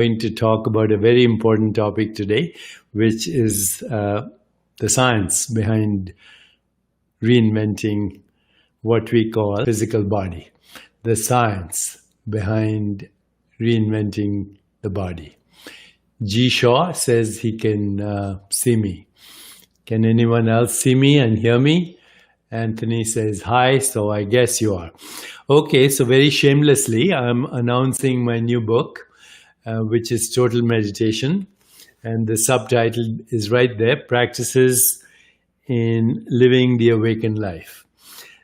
Going to talk about a very important topic today, which is the science behind reinventing what we call physical body. The science behind reinventing the body. G. Shaw says he can see me. Can anyone else see me and hear me? Anthony says hi, so I guess you are. Okay, so very shamelessly, I'm announcing my new book, which is Total Meditation. And the subtitle is right there, Practices in Living the Awakened Life.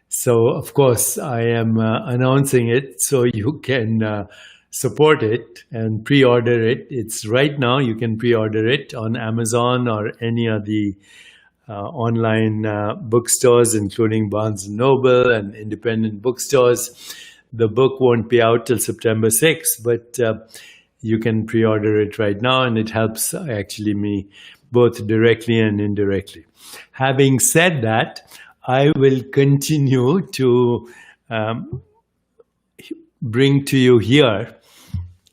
So, of course, I am announcing it so you can support it and pre-order it. It's right now, you can pre-order it on Amazon or any of the online bookstores, including Barnes & Noble and independent bookstores. The book won't be out till September 6th, but you can pre-order it right now, and it helps actually me both directly and indirectly. Having said that, I will continue to bring to you here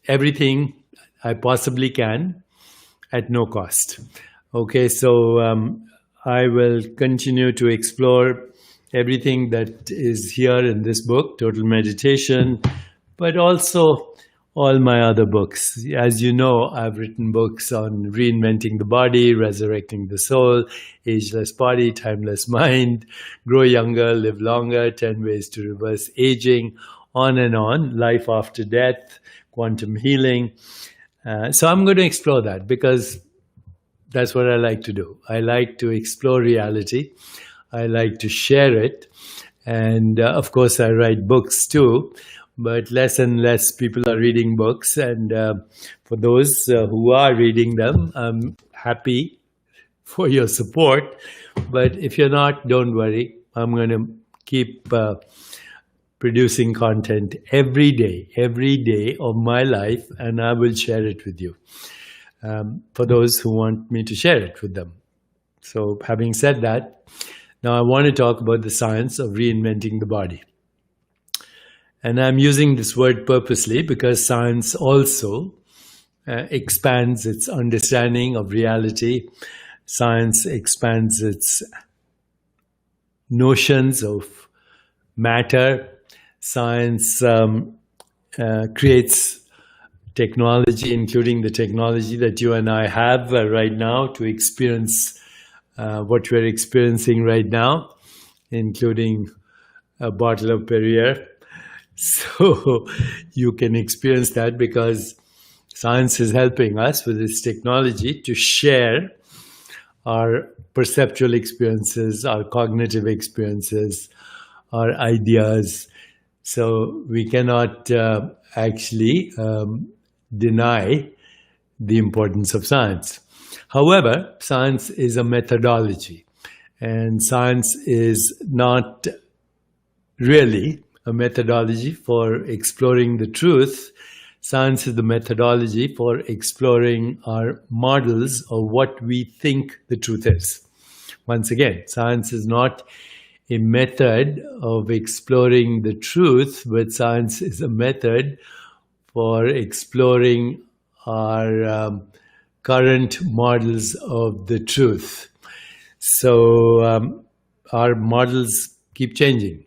everything I possibly can at no cost. Okay, so I will continue to explore everything that is here in this book, Total Meditation, but also all my other books. As you know, I've written books on reinventing the body, resurrecting the soul, ageless body, timeless mind, grow younger, live longer, 10 ways to reverse aging, on, life after death, quantum healing. So I'm going to explore that because that's what I like to do. I like to explore reality. I like to share it. And of course, I write books too. But less and less people are reading books. And for those who are reading them, I'm happy for your support. But if you're not, don't worry. I'm going to keep producing content every day of my life, and I will share it with you for those who want me to share it with them. So having said that, now I want to talk about the science of reinventing the body. And I'm using this word purposely because science also expands its understanding of reality. Science expands its notions of matter. Science creates technology, including the technology that you and I have right now to experience what we're experiencing right now, including a bottle of Perrier. So you can experience that because science is helping us with this technology to share our perceptual experiences, our cognitive experiences, our ideas. So we cannot actually deny the importance of science. However, science is a methodology, and science is not really a methodology for exploring the truth. Science is the methodology for exploring our models of what we think the truth is. Once again, science is not a method of exploring the truth, but science is a method for exploring our current models of the truth. So our models keep changing.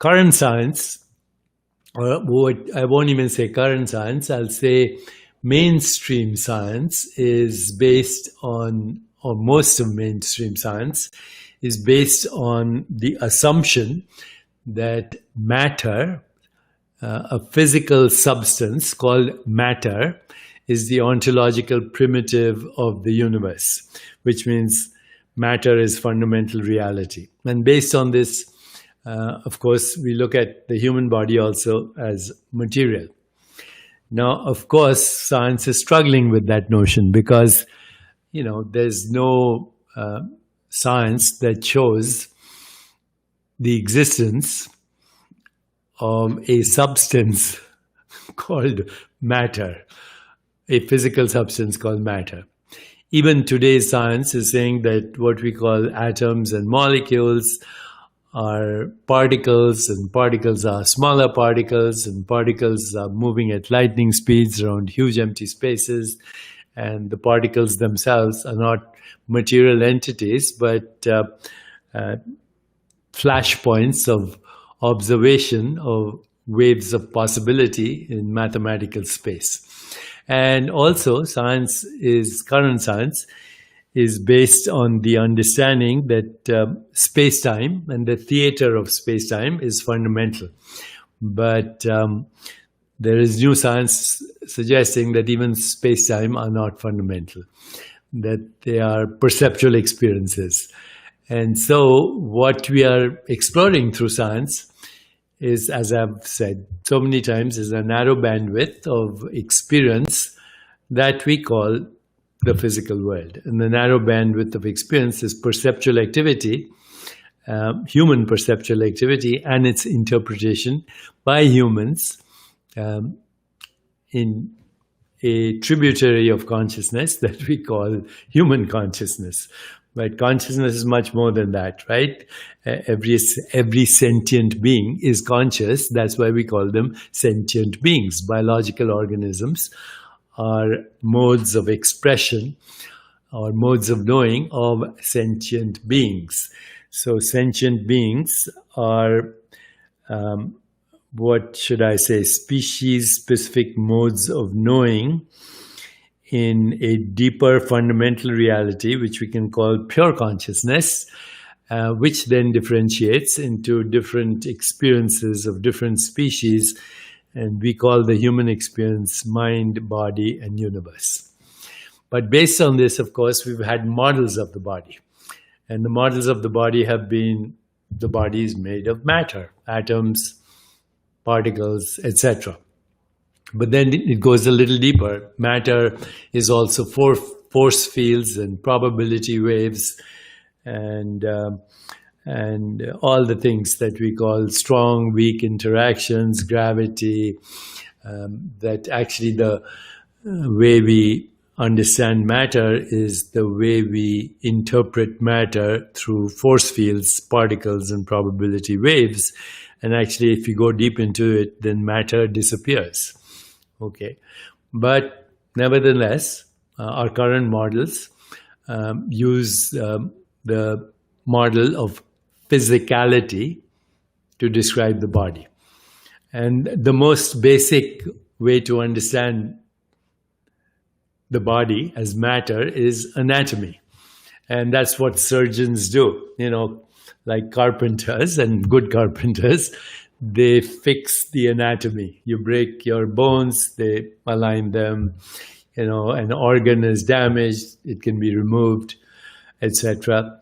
Current science, or I won't even say current science, I'll say mainstream science is based on, or most of mainstream science is based on the assumption that matter, a physical substance called matter, is the ontological primitive of the universe, which means matter is fundamental reality. And based on this, of course, we look at the human body also as material. Now, of course, science is struggling with that notion because, you know, there's no science that shows the existence of a substance called matter, a physical substance called matter. Even today's science is saying that what we call atoms and molecules are particles, and particles are smaller particles, and particles are moving at lightning speeds around huge empty spaces. And the particles themselves are not material entities, but flashpoints of observation of waves of possibility in mathematical space. And also, current science is based on the understanding that space-time and the theater of space-time is fundamental. But there is new science suggesting that even space-time are not fundamental, that they are perceptual experiences. And so what we are exploring through science is, as I've said so many times, is a narrow bandwidth of experience that we call the physical world. And the narrow bandwidth of experience is perceptual activity, human perceptual activity, and its interpretation by humans in a tributary of consciousness that we call human consciousness. But consciousness is much more than that, right? Every sentient being is conscious. That's why we call them sentient beings. Biological organisms are modes of expression or modes of knowing of sentient beings. So sentient beings are, what should I say, species-specific modes of knowing in a deeper fundamental reality, which we can call pure consciousness, which then differentiates into different experiences of different species. And we call the human experience mind, body, and universe. But based on this, of course, we've had models of the body. And the models of the body have been, the body is made of matter, atoms, particles, etc. But then it goes a little deeper. Matter is also force fields and probability waves and all the things that we call strong, weak interactions, gravity, that actually the way we understand matter is the way we interpret matter through force fields, particles, and probability waves. And actually, if you go deep into it, then matter disappears. Okay, but nevertheless, our current models use the model of physicality to describe the body. And the most basic way to understand the body as matter is anatomy. And that's what surgeons do, like carpenters and good carpenters. They fix the anatomy. You break your bones, they align them. An organ is damaged, it can be removed, etc.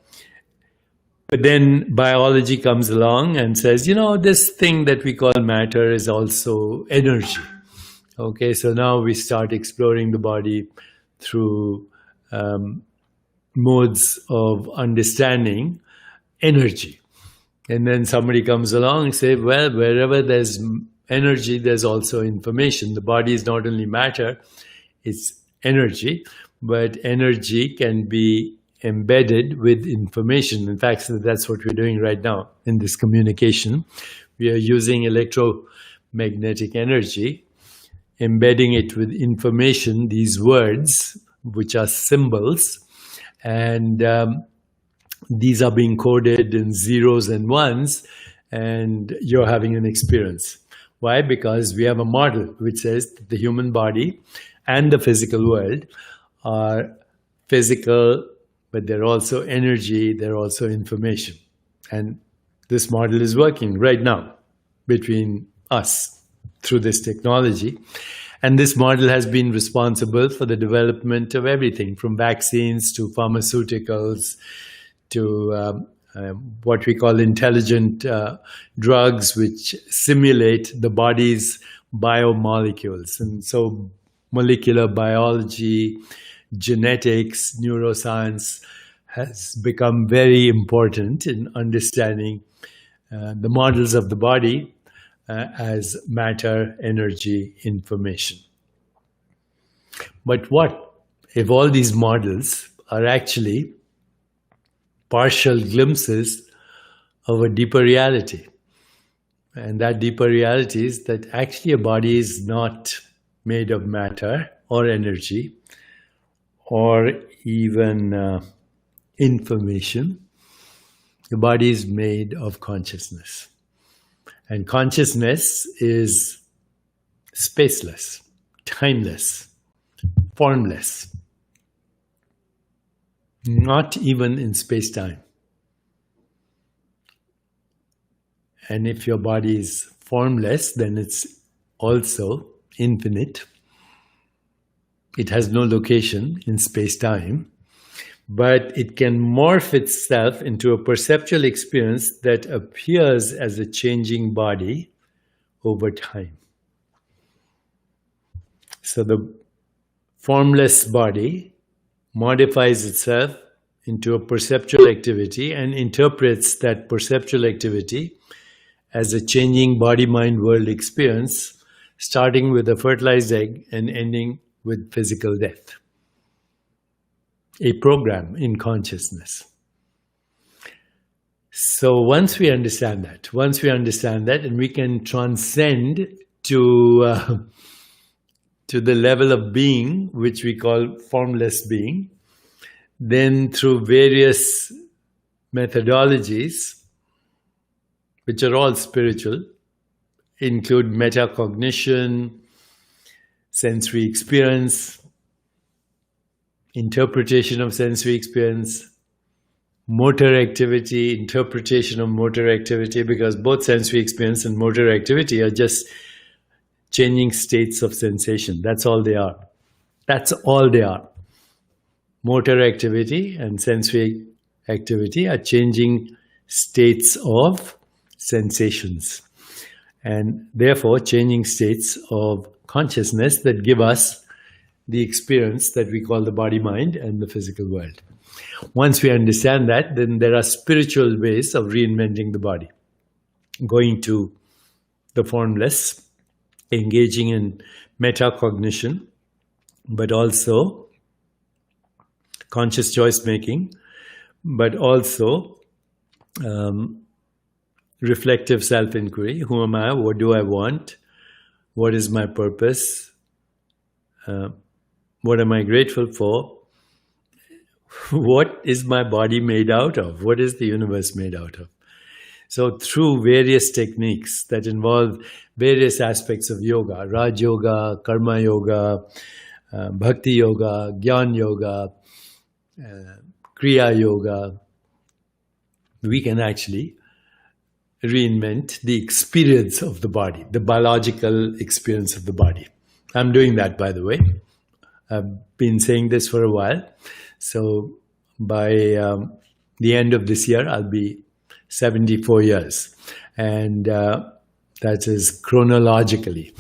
But then biology comes along and says, this thing that we call matter is also energy. Okay, so now we start exploring the body through modes of understanding energy. And then somebody comes along and says, well, wherever there's energy, there's also information. The body is not only matter, it's energy, but energy can be embedded with information. In fact, that's what we're doing right now in this communication. We are using electromagnetic energy, embedding it with information, these words, which are symbols, and these are being coded in zeros and ones, and you're having an experience. Why? Because we have a model which says that the human body and the physical world are physical, but they're also energy, they're also information. And this model is working right now between us through this technology. And this model has been responsible for the development of everything from vaccines to pharmaceuticals to what we call intelligent drugs, which simulate the body's biomolecules. And so molecular biology, genetics, neuroscience has become very important in understanding the models of the body as matter, energy, information. But what if all these models are actually partial glimpses of a deeper reality. And that deeper reality is that actually a body is not made of matter or energy or even information. The body is made of consciousness. And consciousness is spaceless, timeless, formless, not even in space-time. And if your body is formless, then it's also infinite. It has no location in space-time, but it can morph itself into a perceptual experience that appears as a changing body over time. So the formless body modifies itself into a perceptual activity and interprets that perceptual activity as a changing body-mind-world experience, starting with a fertilized egg and ending with physical death. A program in consciousness. So once we understand that, and we can transcend to the level of being, which we call formless being, then through various methodologies, which are all spiritual, include metacognition, sensory experience, interpretation of sensory experience, motor activity, interpretation of motor activity, because both sensory experience and motor activity are just changing states of sensation. That's all they are. That's all they are. Motor activity and sensory activity are changing states of sensations, and therefore changing states of consciousness that give us the experience that we call the body-mind and the physical world. Once we understand that, then there are spiritual ways of reinventing the body. Going to the formless, engaging in metacognition, but also conscious choice making, but also reflective self-inquiry. Who am I? What do I want? What is my purpose? What am I grateful for? What is my body made out of? What is the universe made out of? So through various techniques that involve various aspects of yoga, Raj Yoga, Karma Yoga, Bhakti Yoga, Gyan Yoga, Kriya Yoga, we can actually reinvent the experience of the body, the biological experience of the body. I'm doing that, by the way. I've been saying this for a while. So by the end of this year, I'll be 74 years. And that is chronologically.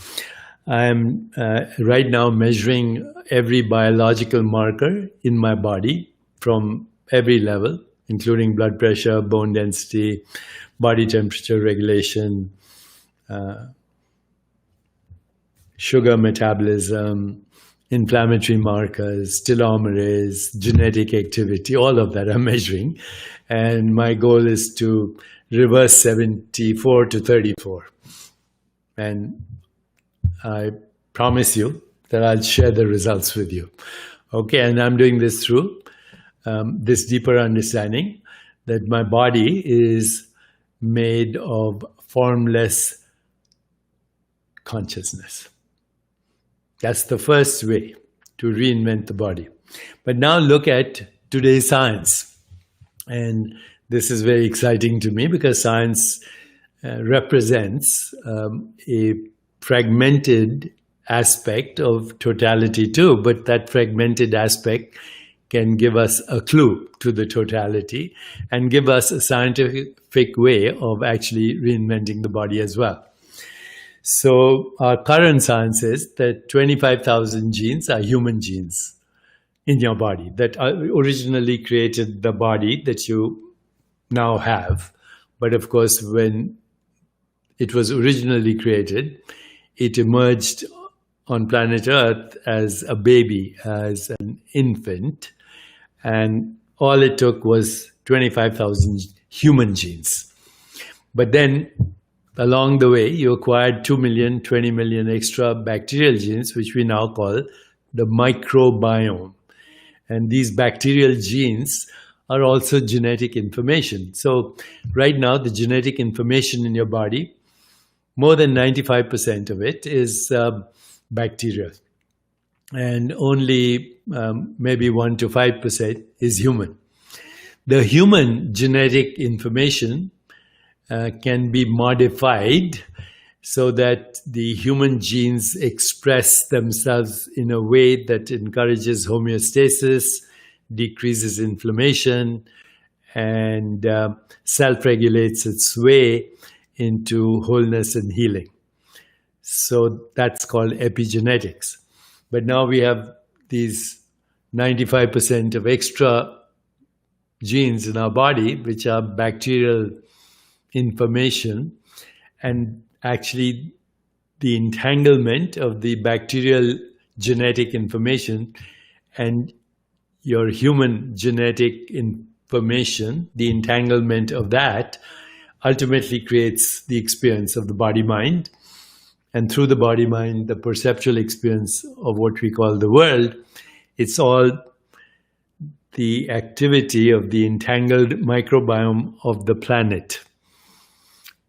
I'm right now measuring every biological marker in my body from every level, including blood pressure, bone density, body temperature regulation, sugar metabolism, inflammatory markers, telomerase, genetic activity, all of that I'm measuring. And my goal is to reverse 74 to 34. And I promise you that I'll share the results with you. Okay, and I'm doing this through this deeper understanding that my body is made of formless consciousness. That's the first way to reinvent the body. But now look at today's science. And this is very exciting to me because science represents a fragmented aspect of totality too, but that fragmented aspect can give us a clue to the totality and give us a scientific way of actually reinventing the body as well. So our current science is that 25,000 genes are human genes in your body that originally created the body that you now have. But of course, when it was originally created, it emerged on planet Earth as a baby, as an infant, and all it took was 25,000 human genes. But then along the way, you acquired 2 million, 20 million extra bacterial genes, which we now call the microbiome. And these bacterial genes are also genetic information. So right now, the genetic information in your body, more than 95% of it is bacterial. And only maybe 1 to 5% is human. The human genetic information can be modified so that the human genes express themselves in a way that encourages homeostasis, decreases inflammation, and self-regulates its way into wholeness and healing. So that's called epigenetics. But now we have these 95% of extra genes in our body, which are bacterial information, and actually the entanglement of the bacterial genetic information and your human genetic information, the entanglement of that ultimately creates the experience of the body-mind. And through the body-mind, the perceptual experience of what we call the world, it's all the activity of the entangled microbiome of the planet.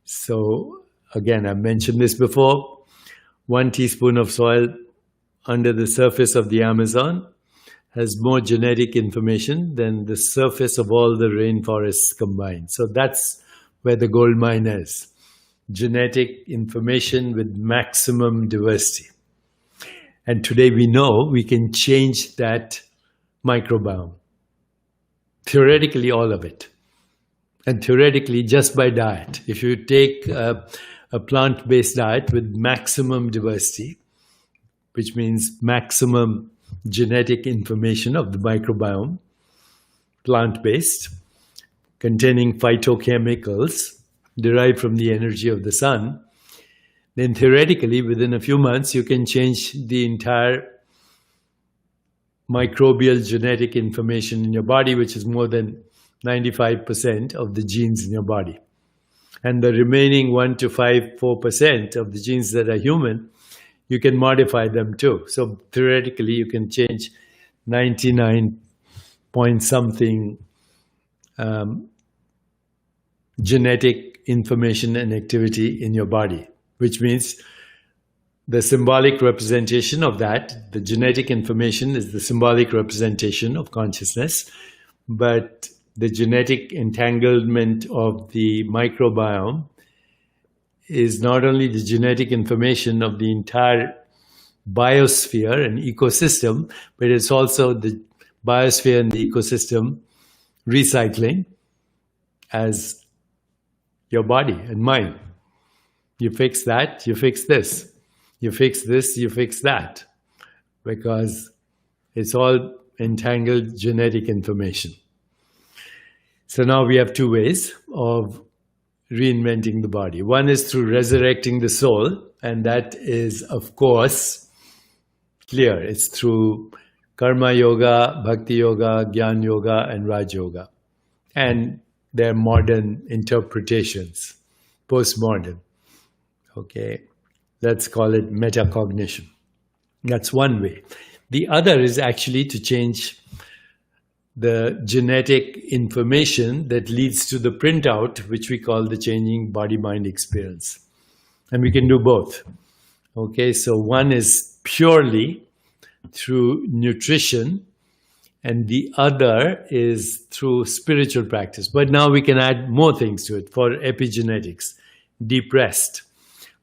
So again, I've mentioned this before, 1 teaspoon of soil under the surface of the Amazon has more genetic information than the surface of all the rainforests combined. So that's where the gold mine is. Genetic information with maximum diversity. And today we know we can change that microbiome. Theoretically, all of it. And theoretically, just by diet. If you take a plant-based diet with maximum diversity, which means maximum genetic information of the microbiome, plant-based, containing phytochemicals derived from the energy of the sun, then theoretically, within a few months, you can change the entire microbial genetic information in your body, which is more than 95% of the genes in your body. And the remaining 1 to 4% of the genes that are human, you can modify them too. So theoretically, you can change 99 point something genetic information and activity in your body, which means the symbolic representation of that, the genetic information is the symbolic representation of consciousness, but the genetic entanglement of the microbiome is not only the genetic information of the entire biosphere and ecosystem, but it's also the biosphere and the ecosystem recycling as your body and mind. You fix that, you fix this. You fix this, you fix that. Because it's all entangled genetic information. So now we have 2 ways of reinventing the body. One is through resurrecting the soul, and that is, of course, clear. It's through Karma Yoga, Bhakti Yoga, Jnana Yoga, and Raj Yoga. And their modern interpretations, postmodern. Okay, let's call it metacognition. That's one way. The other is actually to change the genetic information that leads to the printout, which we call the changing body-mind experience. And we can do both. Okay, so one is purely through nutrition, and the other is through spiritual practice. But now we can add more things to it for epigenetics, deep rest,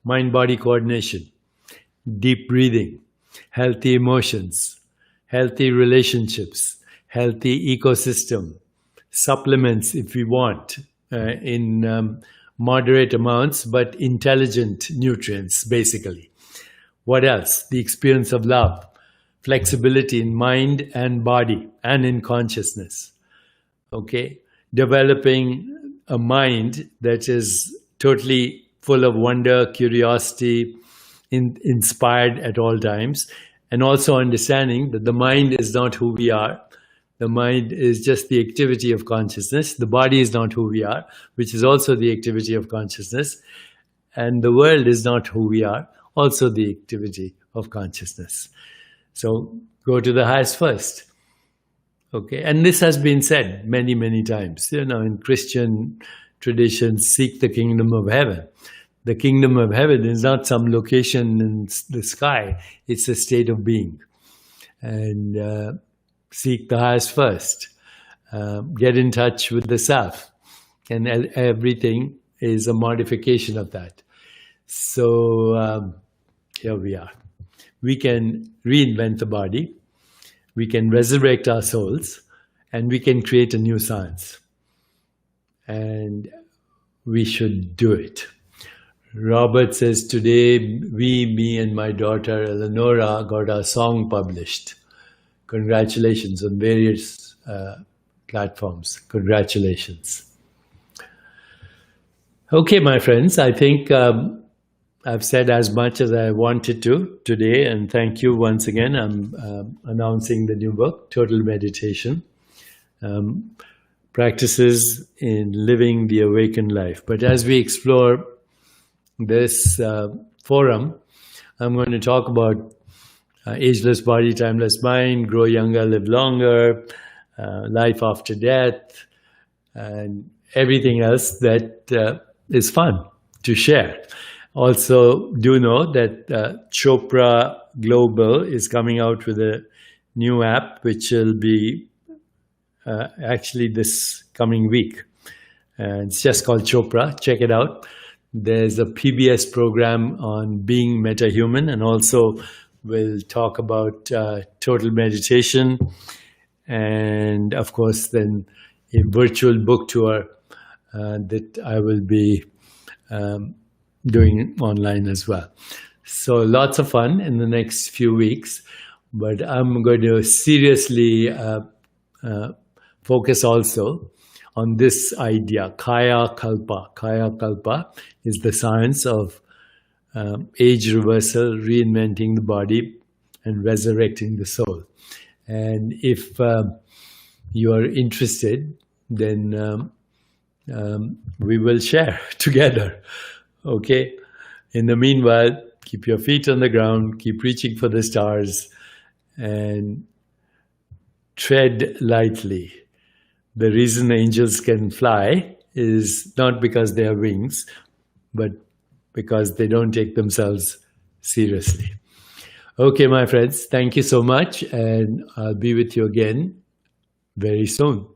mind-body coordination, deep breathing, healthy emotions, healthy relationships, healthy ecosystem, supplements if we want, in moderate amounts, but intelligent nutrients, basically. What else? The experience of love, flexibility in mind and body and in consciousness. Okay? Developing a mind that is totally full of wonder, curiosity, inspired at all times, and also understanding that the mind is not who we are. The mind is just the activity of consciousness. The body is not who we are, which is also the activity of consciousness. And the world is not who we are, also the activity of consciousness. So go to the highest first. Okay, and this has been said many, many times. In Christian traditions, seek the kingdom of heaven. The kingdom of heaven is not some location in the sky. It's a state of being. And seek the highest first. Get in touch with the self. And everything is a modification of that. So here we are. We can reinvent the body. We can resurrect our souls. And we can create a new science. And we should do it. Robert says, today, me and my daughter Eleonora got our song published. Congratulations on various platforms. Congratulations. Okay, my friends, I think I've said as much as I wanted to today, and thank you once again. I'm announcing the new book, Total Meditation, Practices in Living the Awakened Life. But as we explore this forum, I'm going to talk about ageless body, timeless mind, grow younger, live longer, life after death, and everything else that is fun to share. Also, do know that Chopra Global is coming out with a new app, which will be actually this coming week. And it's just called Chopra. Check it out. There's a PBS program on being metahuman, and also we'll talk about total meditation, and of course then a virtual book tour that I will be doing online as well. So lots of fun in the next few weeks, but I'm going to seriously focus also on this idea, Kaya Kalpa. Kaya Kalpa is the science of age reversal, reinventing the body, and resurrecting the soul. And if you are interested, then we will share together. Okay? In the meanwhile, keep your feet on the ground, keep reaching for the stars, and tread lightly. The reason angels can fly is not because they have wings, but because they don't take themselves seriously. Okay, my friends, thank you so much, and I'll be with you again very soon.